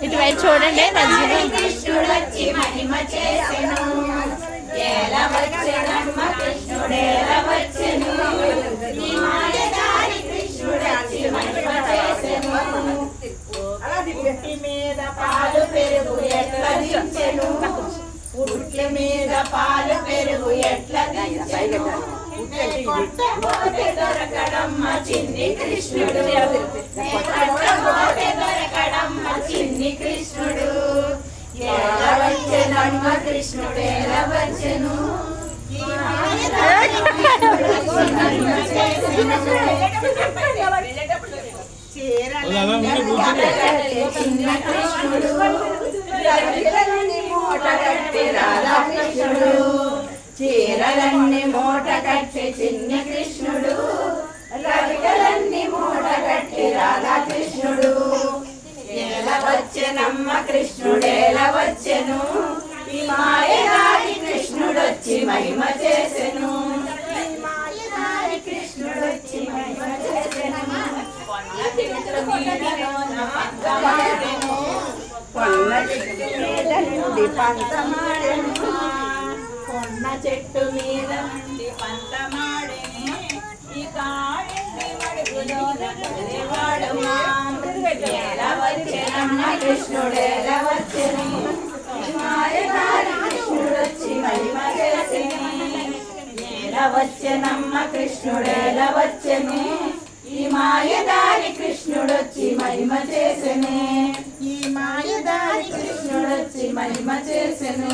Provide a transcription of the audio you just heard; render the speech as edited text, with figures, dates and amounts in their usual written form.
ఇటువైపు చూడండి మంచిగా. కృష్ణుడు వచ్చి మహిమ చేసెను, ఎలా వచ్చెనమ్మ కృష్ణుడేలా వచ్చెను, ఈ మాయదారి కృష్ణుడు వచ్చి మహిమ చేసెను. పుట్టి మీద పాలు పెరుగు ఎట్లా దించెను, పుట్ల మీద పాలు పెరుగు ఎట్లా దించెను, కొట్టబోతే దొరకడమ్మ చిన్ని కృష్ణుడు, కొట్టబోతే దొరకడమ్మ చిన్ని కృష్ణుడు, ఎలా వచ్చెనమ్మ కృష్ణుడు ఎలా వచ్చెను, ఈ మాయదారి కృష్ణుడు వచ్చి మహిమ చేసెను. చిన్న కృష్ణుడు రవిలన్నీ మూట కట్టి రాధాకృష్ణుడు, చీరలన్నీ మూట కట్టి చిన్న కృష్ణుడు, రవిలన్నీ మూట కట్టి రాధాకృష్ణుడు, ఎలా వచ్చెనమ్మ కృష్ణుడు ఎలా వచ్చెను, ఈ మాయదారి కృష్ణుడు వచ్చి మహిమ చేసెను, ఈ మాయదారి కృష్ణుడు వచ్చి మహిమ చేసెను. కొన్న చెట్టు మీద నుండి పంతమాడెను, ఈ కాడింది మడుగులోన కుదిరేవాడుమా, ఎలా వచ్చెనమ్మ కృష్ణుడు ఎలా వచ్చెను, మాయదారి కృష్ణుడు వచ్చి మహిమ చేసెను, ఎలా వచ్చెనమ్మ కృష్ణుడు ఎలా వచ్చెను, ఈ మాయదారి కృష్ణుడు వచ్చి మహిమ చేసెను, ఈ మాయదారి కృష్ణుడు వచ్చి మహిమ చేసెను.